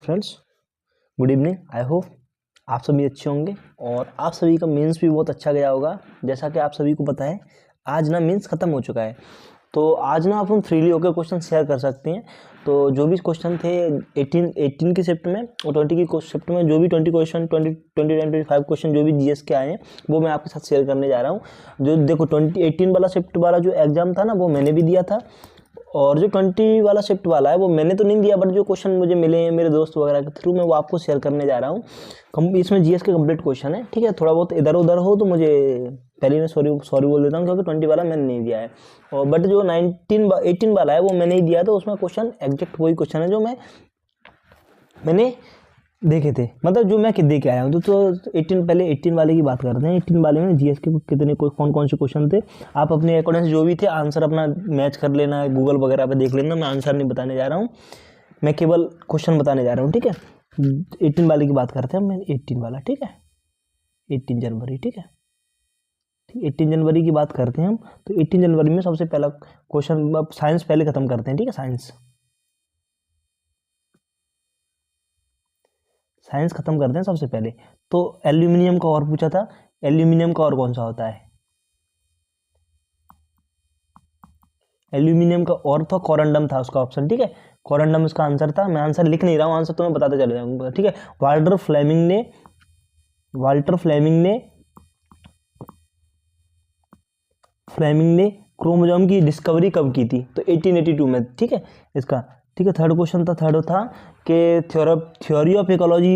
Friends, good evening. I hope आप सभी अच्छे होंगे और आप सभी का मेंस भी बहुत अच्छा गया होगा। जैसा कि आप सभी को पता है, आज ना मेंस ख़त्म हो चुका है, तो आज ना अपन फ्रीली होकर क्वेश्चन शेयर कर सकते हैं। तो जो भी क्वेश्चन थे 18 की शिफ्ट में और 20 की शिफ्ट में, जो भी 20 क्वेश्चन 25 क्वेश्चन जो भी जीएस के आए हैं, वो मैं आपके साथ शेयर करने जा रहा हूँ। जो देखो 18 वाला शिफ्ट वाला जो एग्ज़ाम था ना, वो मैंने भी दिया था, और जो 20 वाला शिफ्ट वाला है वो मैंने तो नहीं दिया, बट जो क्वेश्चन मुझे मिले हैं मेरे दोस्त वगैरह के थ्रू, मैं वो आपको शेयर करने जा रहा हूँ। इसमें जीएस के कंप्लीट क्वेश्चन है, ठीक है। थोड़ा बहुत इधर उधर हो तो मुझे पहले मैं सॉरी बोल देता हूँ, क्योंकि 20 वाला मैंने नहीं दिया है, और बट जो 18 वाला है वो मैंने ही दिया, तो उसमें क्वेश्चन एग्जैक्ट वही क्वेश्चन है जो मैंने देखे थे, मतलब जो मैं दे के आया हूँ। तो 18 वाले की बात करते हैं। 18 वाले में जीएस के कितने कौन से क्वेश्चन थे, आप अपने अकॉर्डिंग जो भी थे आंसर अपना मैच कर लेना, गूगल वगैरह पे देख लेना। मैं आंसर नहीं बताने जा रहा हूँ, मैं केवल क्वेश्चन बताने जा रहा हूँ, ठीक है। 18 वाले की बात करते हैं। मैं 18 वाला, ठीक है, 18 जनवरी, ठीक है, 18 जनवरी की बात करते हैं हम। तो 18 जनवरी में सबसे पहला क्वेश्चन, अब साइंस पहले खत्म करते हैं, ठीक है। साइंस खत्म करते हैं सबसे पहले। तो एल्यूमिनियम का और पूछा था, एल्यूमिनियम का और कौन सा होता है, एल्यूमिनियम का और था कोरंडम था उसका ऑप्शन, ठीक है। कोरंडम इसका आंसर था। मैं आंसर लिख नहीं रहा हूँ, आंसर तो मैं बताते चले जाऊंगा, ठीक है। वाल्टर फ्लेमिंग ने क्रोमोसोम की डिस्कवरी कब की थी, तो 1882 में, ठीक है इसका, ठीक है। थर्ड क्वेश्चन था, थर्ड था कि थ्योरी ऑफ इकोलॉजी,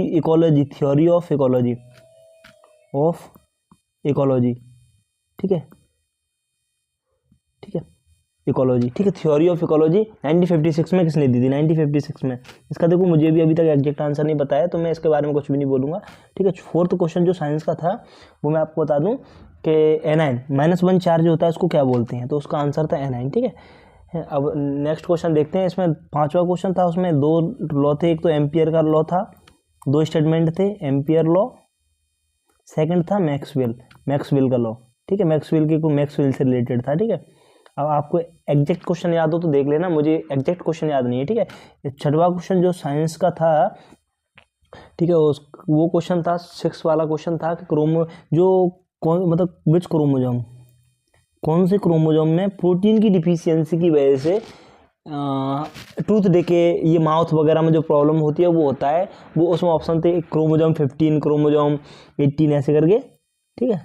ठीक है, इकोलॉजी, ठीक है। थ्योरी ऑफ इकोलॉजी 1956 में किसने दी थी, 1956 में। इसका देखो मुझे भी अभी तक एग्जैक्ट आंसर नहीं पता है, तो मैं इसके बारे में कुछ भी नहीं बोलूँगा, ठीक है। फोर्थ क्वेश्चन जो साइंस का था वो मैं आपको बता दूं कि एनाइन -1 चार्ज होता है, उसको क्या बोलते हैं, तो उसका आंसर था एनाइन, ठीक है। अब नेक्स्ट क्वेश्चन देखते हैं। इसमें पाँचवा क्वेश्चन था, उसमें दो लॉ थे, एक तो एम्पियर का लॉ था, दो स्टेटमेंट थे, एम्पियर लॉ, सेकंड था मैक्सवेल का लॉ, ठीक है। मैक्सवेल से रिलेटेड था, ठीक है। अब आपको एग्जैक्ट क्वेश्चन याद हो तो देख लेना, मुझे एग्जैक्ट क्वेश्चन याद नहीं है, ठीक है। छठवां क्वेश्चन जो साइंस का था, ठीक है, वो क्वेश्चन था 6 वाला क्वेश्चन था कि विच क्रोमोजोम, कौन से क्रोमोजोम में प्रोटीन की डिफिशियंसी की वजह से टूथ डे ये माउथ वगैरह में जो प्रॉब्लम होती है वो होता है, वो उसमें ऑप्शन थे क्रोमोजोम 15, क्रोमोजोम 18, ऐसे करके, ठीक है,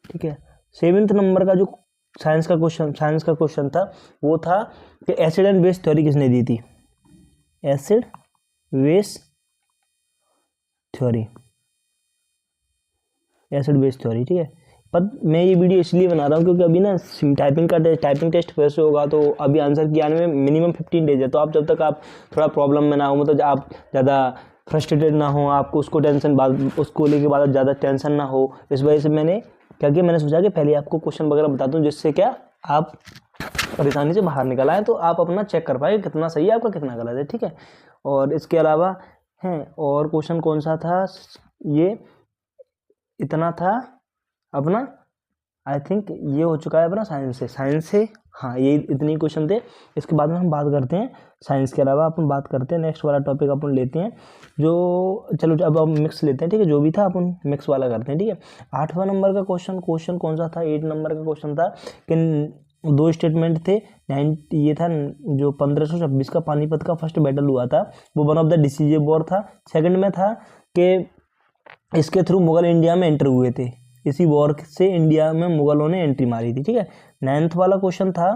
ठीक है। 7th नंबर का जो साइंस का क्वेश्चन था वो था कि एसिड एंड बेस थ्योरी किसने दी थी, एसिड बेस थ्योरी, ठीक है। पर मैं ये वीडियो इसलिए बना रहा हूँ क्योंकि अभी ना टाइपिंग टेस्ट फिर से होगा, तो अभी आंसर की आने में मिनिमम 15 डेज है। तो आप जब तक आप थोड़ा प्रॉब्लम में ना हो, मतलब आप ज़्यादा फ्रस्ट्रेटेड ना हो, आपको उसको लेके बाद ज़्यादा टेंशन ना हो, इस वजह से मैंने क्या किया, मैंने सोचा कि पहले आपको क्वेश्चन वगैरह बता दूँ, जिससे क्या आप परेशानी से बाहर निकल आए, तो आप अपना चेक कर पाए कितना सही है आपका, कितना गलत है, ठीक है। और इसके अलावा है और क्वेश्चन कौन सा था, ये इतना था अपना, आई थिंक ये हो चुका है अपना साइंस से, हाँ, ये इतने क्वेश्चन थे। इसके बाद में हम बात करते हैं साइंस के अलावा, अपन बात करते हैं नेक्स्ट वाला टॉपिक अपन लेते हैं, जो चलो अब हम मिक्स लेते हैं, ठीक है। जो भी था अपन मिक्स वाला करते हैं, ठीक है। 8वां नंबर का क्वेश्चन कौन सा था, 8 नंबर का क्वेश्चन था कि दो स्टेटमेंट थे, ये था जो 1526 का पानीपत का फर्स्ट बैटल हुआ था, वो one of the decisive war था। सेकंड में था कि इसके थ्रू मुगल इंडिया में एंटर हुए थे, इसी वॉर से इंडिया में मुगलों ने एंट्री मारी थी, ठीक है। 9th वाला क्वेश्चन था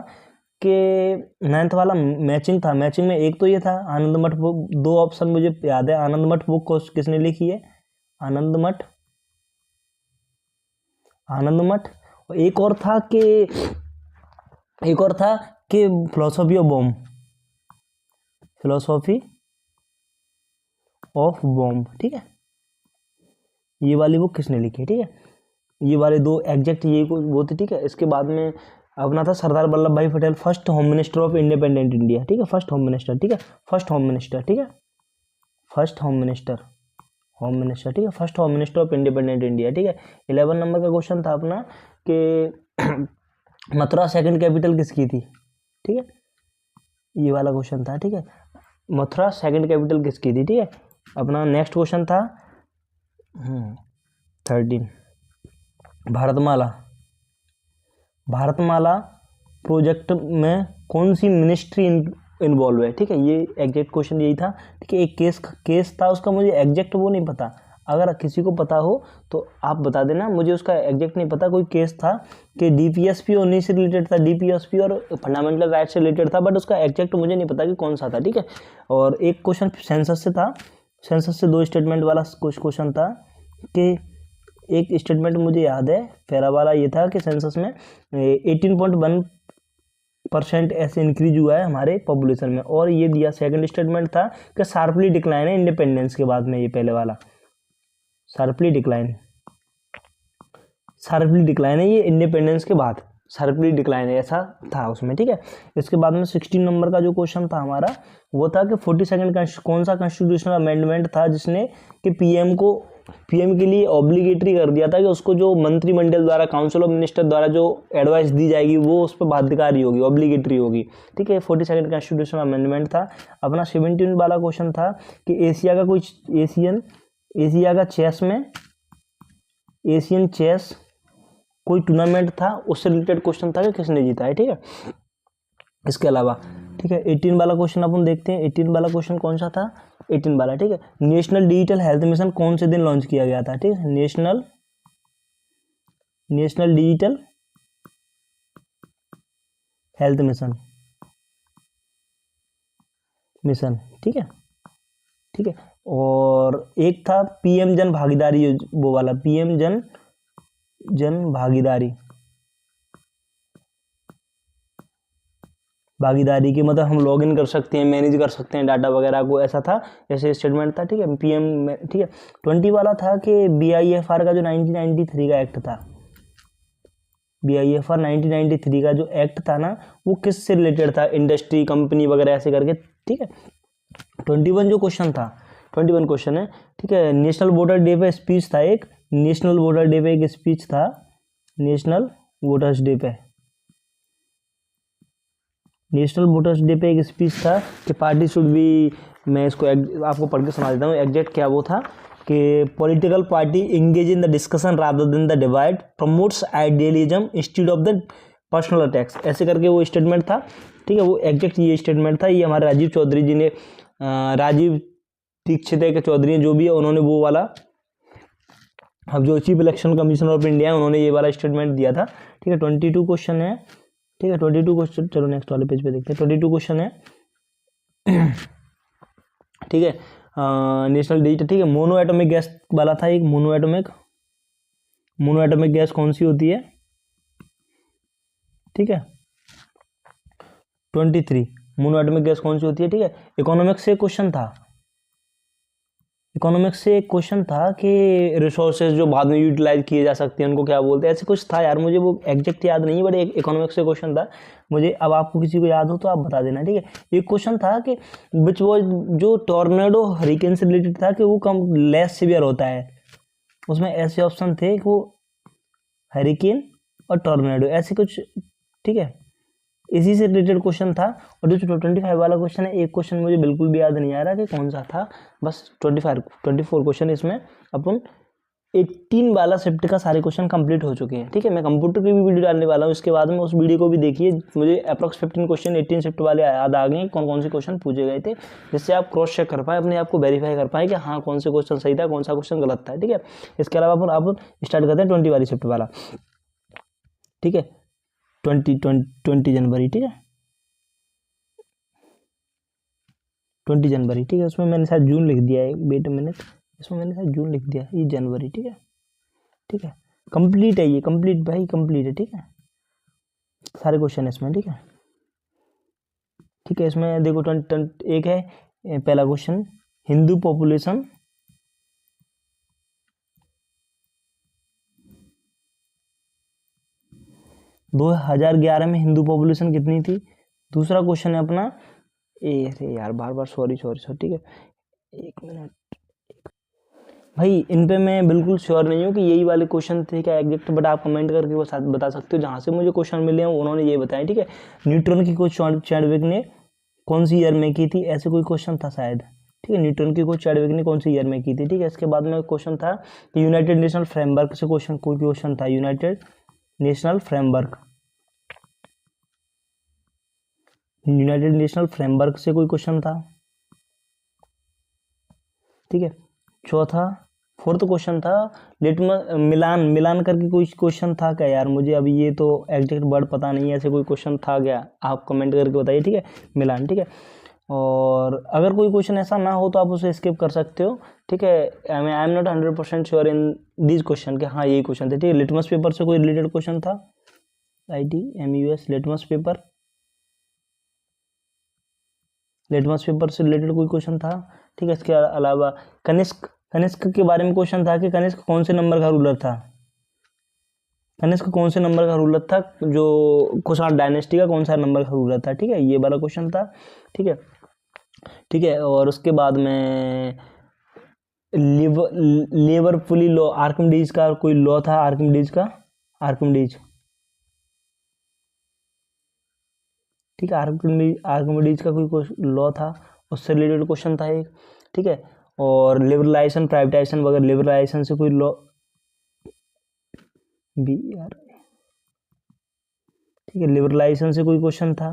कि 9th वाला मैचिंग था। मैचिंग में एक तो ये था आनंद मठ बुक, दो ऑप्शन मुझे याद है, आनंद मठ बुक को किसने लिखी है, आनंद मठ, और एक और था कि फिलोसॉफी ऑफ बॉम्ब, ठीक है। ये वाली बुक किसने लिखी है, ठीक है। ये वाले दो एग्जैक्ट ये वो थे, ठीक है। इसके बाद में अपना था सरदार वल्लभ भाई Patel, first home minister of independent India, ठीक है, फर्स्ट होम मिनिस्टर, ठीक है, फर्स्ट होम मिनिस्टर, ठीक है, फर्स्ट होम मिनिस्टर, ठीक है, first home minister of independent India, ठीक है। 11 नंबर का क्वेश्चन था अपना कि मथुरा सेकंड कैपिटल किसकी थी, ठीक है। ये वाला क्वेश्चन था, ठीक है। मथुरा सेकंड कैपिटल किसकी थी, ठीक है। अपना नेक्स्ट क्वेश्चन था 13, भारतमाला प्रोजेक्ट में कौन सी मिनिस्ट्री इन्वॉल्व है, ठीक है। ये एग्जैक्ट क्वेश्चन यही था, ठीक है। एक केस था उसका, मुझे एग्जैक्ट वो नहीं पता, अगर किसी को पता हो तो आप बता देना, मुझे उसका एग्जैक्ट नहीं पता। कोई केस था कि डीपीएसपी और उन्हीं से रिलेटेड था, डीपीएसपी और फंडामेंटल राइट से रिलेटेड था, बट उसका एग्जैक्ट मुझे नहीं पता कि कौन सा था, ठीक है। और एक क्वेश्चन सेंसस से था, सेंसस से 2 स्टेटमेंट वाला कुछ क्वेश्चन था कि एक स्टेटमेंट मुझे याद है, पहला वाला ये था कि सेंसस में 18.1% ऐसे इंक्रीज हुआ है हमारे पॉपुलेशन में, और ये दिया सेकंड स्टेटमेंट था कि शार्पली डिक्लाइन है इंडिपेंडेंस के बाद में, ये पहले वाला शार्पली डिक्लाइन है ये इंडिपेंडेंस के बाद, शार्पली डिक्लाइन है, ऐसा था उसमें, ठीक है। इसके बाद में 16 नंबर का जो क्वेश्चन था हमारा वो था कि 42nd कौन सा कॉन्स्टिट्यूशनल अमेंडमेंट था जिसने कि पीएम के लिए ऑब्लिगेटरी कर दिया था कि उसको जो मंत्रिमंडल द्वारा, काउंसिल ऑफ मिनिस्टर द्वारा जो एडवाइस दी जाएगी वो उस पर बाध्यकारी होगी, ऑब्लिगेटरी होगी, ठीक है। 42nd कॉन्स्टिट्यूशनल अमेंडमेंट था। अपना 17 वाला क्वेश्चन था कि एशिया एशियन चेस कोई टूर्नामेंट था, उससे रिलेटेड क्वेश्चन था कि किसने जीता है, ठीक है। इसके अलावा, ठीक है, 18 वाला क्वेश्चन अपन देखते हैं। 18 वाला क्वेश्चन कौन सा था, 18 वाला, ठीक है। नेशनल डिजिटल हेल्थ मिशन कौन से दिन लॉन्च किया गया था, ठीक है। नेशनल डिजिटल हेल्थ मिशन, ठीक है। और एक था पीएम जन भागीदारी, वो वाला पीएम जन भागीदारी की, मतलब हम लॉगिन कर सकते हैं, मैनेज कर सकते हैं डाटा वगैरह को, ऐसा था, ऐसे स्टेटमेंट था, ठीक है। पीएम में, ठीक है। 20 वाला था कि बीआईएफआर का जो 1993 का एक्ट था, बीआईएफआर 1993 का जो एक्ट था ना, वो किस से रिलेटेड था, इंडस्ट्री, कंपनी वगैरह ऐसे करके, ठीक है। 21 जो क्वेश्चन था, 21 क्वेश्चन है, ठीक है। नेशनल वोटर डे पे स्पीच था एक, नेशनल वोटर्स डे पे एक स्पीच था, एक स्पीच था कि पार्टी शुड बी, मैं इसको आपको पढ़ के सुना देता हूँ एग्जैक्ट क्या वो था, कि political party engage in the discussion rather than the divide, promotes idealism instead of the personal attacks, ऐसे करके वो स्टेटमेंट था, ठीक है। वो एग्जैक्ट ये स्टेटमेंट था, ये हमारे राजीव चौधरी जी ने, राजीव दीक्षित के चौधरी जो भी है, उन्होंने वो वाला, अब जो chief election commission of India है, उन्होंने ये वाला स्टेटमेंट दिया था, ठीक है। 22 क्वेश्चन है, ठीक है। 22 क्वेश्चन, चलो नेक्स्ट वाले पेज पे देखते हैं। 22 क्वेश्चन है, ठीक है। नेशनल डिजिटल, ठीक है। मोनो एटॉमिक गैस वाला था एक, मोनो एटॉमिक गैस कौन सी होती है, ठीक है। 23 मोनो एटॉमिक गैस कौन सी होती है, ठीक है। इकोनॉमिक्स से क्वेश्चन था कि रिसोर्सेज जो बाद में यूटिलाइज किए जा सकते हैं उनको क्या बोलते हैं, ऐसे कुछ था यार, मुझे वो एग्जैक्ट याद नहीं है, बट एक इकोनॉमिक्स से क्वेश्चन था मुझे। अब आपको किसी को याद हो तो आप बता देना, ठीक है। एक क्वेश्चन था कि विच वो जो टॉर्नेडो हरिकेन से रिलेटेड था कि वो कम लेस सीवियर होता है, उसमें ऐसे ऑप्शन थे कि वो हरिकेन और टॉर्नेडो, ऐसे कुछ, ठीक है। इसी से रिलेटेड क्वेश्चन था। और जो 25 वाला क्वेश्चन है, एक क्वेश्चन मुझे बिल्कुल भी याद नहीं आ रहा कि कौन सा था, बस 24 क्वेश्चन, इसमें अपन 18 वाला शिफ्ट का सारे क्वेश्चन कंप्लीट हो चुके हैं, ठीक है। मैं कंप्यूटर की भी वीडियो डालने वाला हूँ, इसके बाद में उस वीडियो को भी देखिए। मुझे अप्रॉक्स 15 क्वेश्चन 18 शिफ्ट वाले याद आ गए, कौन कौन से क्वेश्चन पूछे गए थे, जिससे आप क्रॉस चेक कर पाए, अपने आप को वेरीफाई कर पाए कि हाँ कौन से क्वेश्चन सही था, कौन सा क्वेश्चन गलत था, ठीक है। इसके अलावा अपन स्टार्ट करते हैं 20 वाली शिफ्ट वाला, ठीक है। 20 जनवरी, ठीक है। 20 जनवरी, ठीक है। उसमें मैंने शायद जून लिख दिया है, वेट अ मिनट, इसमें मैंने शायद जून लिख दिया, ये जनवरी, ठीक है। कंप्लीट है ये, कंप्लीट भाई, कंप्लीट है, ठीक है। सारे क्वेश्चन इसमें, ठीक है। इसमें देखो एक है, पहला क्वेश्चन, हिंदू पॉपुलेशन 2011 में हिंदू पॉपुलेशन कितनी थी। दूसरा क्वेश्चन है अपना, अरे यार बार सॉरी, ठीक है, एक मिनट भाई, इन पे मैं बिल्कुल श्योर नहीं हूँ कि यही वाले क्वेश्चन थे क्या एग्जैक्ट, बट आप कमेंट करके वो बता सकते हो। जहाँ से मुझे क्वेश्चन मिले हैं उन्होंने ये बताया, ठीक है। न्यूट्रॉन की खोज चैडविक ने कौन सी ईयर में की थी, ऐसे कोई क्वेश्चन था शायद। ठीक है, न्यूटन की खोज चार्ल्स ने कौन सी ईयर में की थी। ठीक है, इसके बाद में क्वेश्चन था कि यूनाइटेड नेशनल फ्रेमवर्क से कोई क्वेश्चन था, United national framework, United national framework से कोई क्वेश्चन था। ठीक है, चौथा फोर्थ क्वेश्चन था लिटमस मिलान, मिलान करके कोई क्वेश्चन था क्या यार, मुझे अभी ये तो एग्जैक्ट वर्ड पता नहीं है, ऐसे कोई क्वेश्चन था क्या, आप कमेंट करके बताइए। ठीक है, मिलान। ठीक है, और अगर कोई क्वेश्चन ऐसा ना हो तो आप उसे स्किप कर सकते हो। ठीक है, I am not 100% sure in this question के हाँ यही क्वेश्चन थे। ठीक है, लिटमस पेपर से कोई रिलेटेड क्वेश्चन था, ITMUS litmus paper, litmus paper से रिलेटेड कोई क्वेश्चन था। ठीक है, इसके अलावा कनिष्क, कनिष्क के बारे में क्वेश्चन था कि कनिष्क कौन से नंबर का रूलर था, कनिष्क कौन से नंबर का रूलर था, जो कुषाण डायनेस्टी का कौन सा नंबर का रूलर था। ठीक है, ये वाला क्वेश्चन था। ठीक है, ठीक है, और उसके बाद में लिवरपुली लॉ, आर्किमिडीज का कोई लॉ था, आर्किमिडीज का, आर्किमिडीज। ठीक है, आर्किमिडीज का कोई लॉ था, उससे रिलेटेड क्वेश्चन था एक। ठीक है, और लिबरलाइजेशन प्राइवेटाइजेशन वगैरह, लिबरलाइजेशन से कोई लॉ BR। ठीक है, लिबरलाइजेशन से कोई क्वेश्चन था।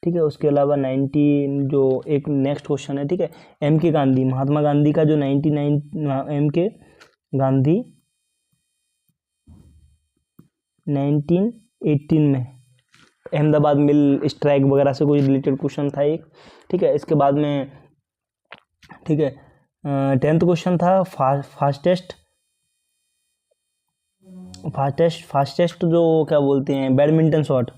ठीक है, उसके अलावा 19 जो एक नेक्स्ट क्वेश्चन है। ठीक है, MK गांधी, महात्मा गांधी का जो 99 MK गांधी 1918 में अहमदाबाद मिल स्ट्राइक वगैरह से कोई रिलेटेड क्वेश्चन था एक। ठीक है, इसके बाद में ठीक है 10th क्वेश्चन था फास्टेस्ट जो क्या बोलते हैं बैडमिंटन शॉट।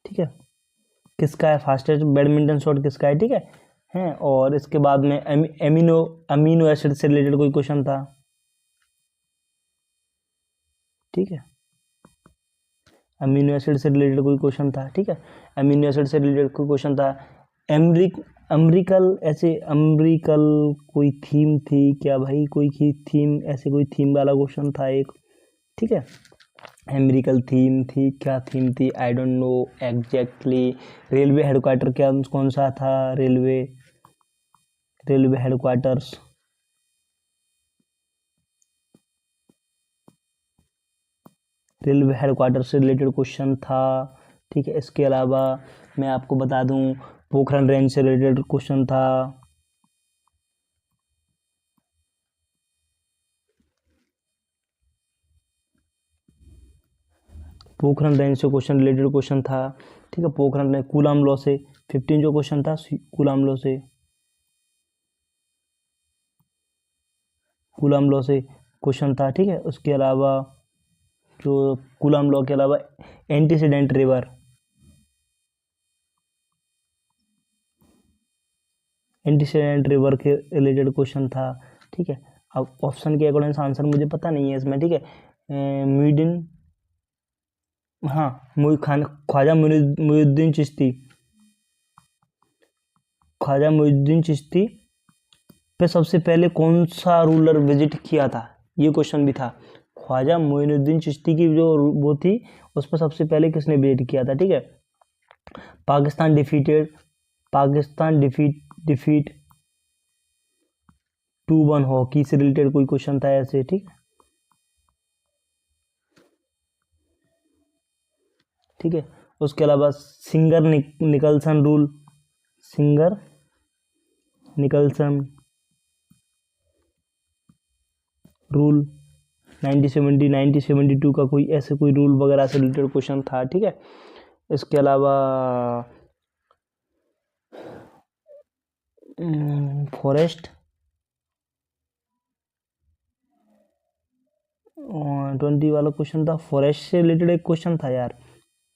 ठीक है, किसका है फास्टेस्ट बैडमिंटन शॉट, किसका है। ठीक है हैं, और इसके बाद में अमीनो एसिड से रिलेटेड कोई क्वेश्चन था। ठीक है, अमीनो एसिड से रिलेटेड कोई क्वेश्चन था। ठीक है, अमीनो एसिड से रिलेटेड कोई क्वेश्चन था। अम्रिकल ऐसे अम्रिकल कोई थीम थी क्या भाई, कोई थीम, ऐसे कोई थीम वाला क्वेश्चन था एक। ठीक है, अमेरिकल थीम थी, क्या थीम थी I don't know exactly. Railway headquarter क्या कौन सा था, रेलवे हेडक्वार्टर्स। रेलवे हेडक्वार्टर से रिलेटेड क्वेश्चन था। ठीक है, इसके अलावा मैं आपको बता दूं पोखरण रेंज से रिलेटेड क्वेश्चन था। पोखरण रेंज से क्वेश्चन रिलेटेड क्वेश्चन था। ठीक है, पोखरण रेंज कूलाम लॉ से 15 जो क्वेश्चन था कूलाम लॉ से, कूलाम लॉ से क्वेश्चन था। ठीक है, उसके अलावा जो कूलाम लॉ के अलावा एंटीसीडेंट रिवर, एंटीसीडेंट रिवर के रिलेटेड क्वेश्चन था। ठीक है, अब ऑप्शन के अकॉर्डिंग आंसर मुझे पता नहीं है इसमें। ठीक है, मुइनुद्दीन, हाँ ख्वाजा मुइनुद्दीन चिश्ती, ख्वाजा मुइनुद्दीन चिश्ती पे सबसे पहले कौन सा रूलर विजिट किया था, ये क्वेश्चन भी था। ख्वाजा मुइनुद्दीन चिश्ती की जो वो थी उस पर सबसे पहले किसने विजिट किया था। ठीक है, पाकिस्तान डिफीट 2-1 हॉकी से रिलेटेड कोई क्वेश्चन था ऐसे। ठीक, ठीक है, उसके अलावा singer Nicholson rule, singer Nicholson rule 1972 का कोई ऐसे कोई रूल वगैरह से रिलेटेड क्वेश्चन था। ठीक है, इसके अलावा फॉरेस्ट 20 वाला क्वेश्चन था, फॉरेस्ट से रिलेटेड एक क्वेश्चन था यार।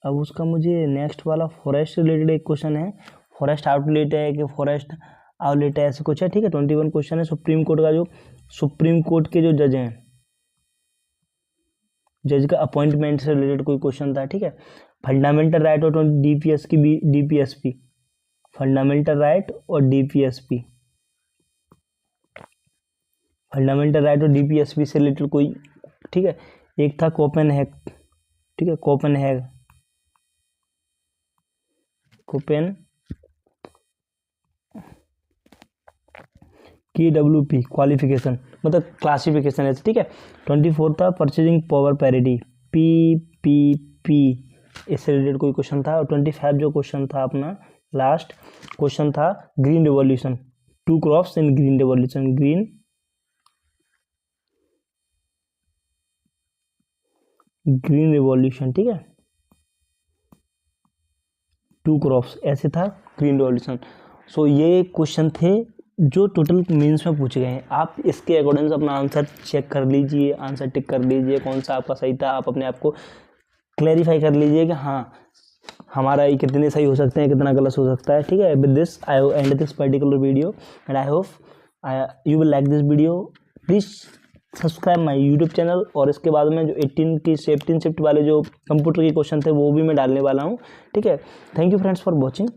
अब उसका मुझे नेक्स्ट वाला फॉरेस्ट से रिलेटेड एक क्वेश्चन है, फॉरेस्ट आउटलेट है कि फॉरेस्ट आउटलेट है ऐसे कुछ है। ठीक है, 21 क्वेश्चन है। सुप्रीम कोर्ट का जो सुप्रीम कोर्ट के जो जज हैं, जज का अपॉइंटमेंट से रिलेटेड कोई क्वेश्चन था। ठीक है, फंडामेंटल राइट और DPSP, फंडामेंटल राइट और DPSP, फंडामेंटल राइट और DPSP से रिलेटेड कोई। ठीक है, एक था कोपेनहेगन, ठीक है, कोपेनहेग, KWP क्वालिफिकेशन मतलब क्लासिफिकेशन है, ठीक है। 24 था परचेजिंग पावर पैरिटी, PPP, इससे रिलेटेड कोई क्वेश्चन था। और 25 जो क्वेश्चन था अपना लास्ट क्वेश्चन था ग्रीन रिवॉल्यूशन, 2 क्रॉप्स इन ग्रीन रिवॉल्यूशन, ग्रीन रिवॉल्यूशन, ठीक है, 2 क्रॉप्स ऐसे था ग्रीन रिवॉल्यूशन। सो ये क्वेश्चन थे जो टोटल मेंस में पूछे गए हैं। आप इसके अकॉर्डिंग अपना आंसर चेक कर लीजिए, आंसर टिक कर लीजिए कौन सा आपका सही था। आप अपने आप को क्लैरिफाई कर लीजिए कि हाँ हमारा ये कितने सही हो सकते हैं, कितना गलत हो सकता है, ठीक है। With this I have and this particular video and I hope you will like this video. Please subscribe my YouTube channel. और इसके बाद में जो 18 शिफ्ट वाले जो कंप्यूटर के क्वेश्चन थे वो भी मैं डालने वाला हूँ, ठीक है। Thank you friends for watching.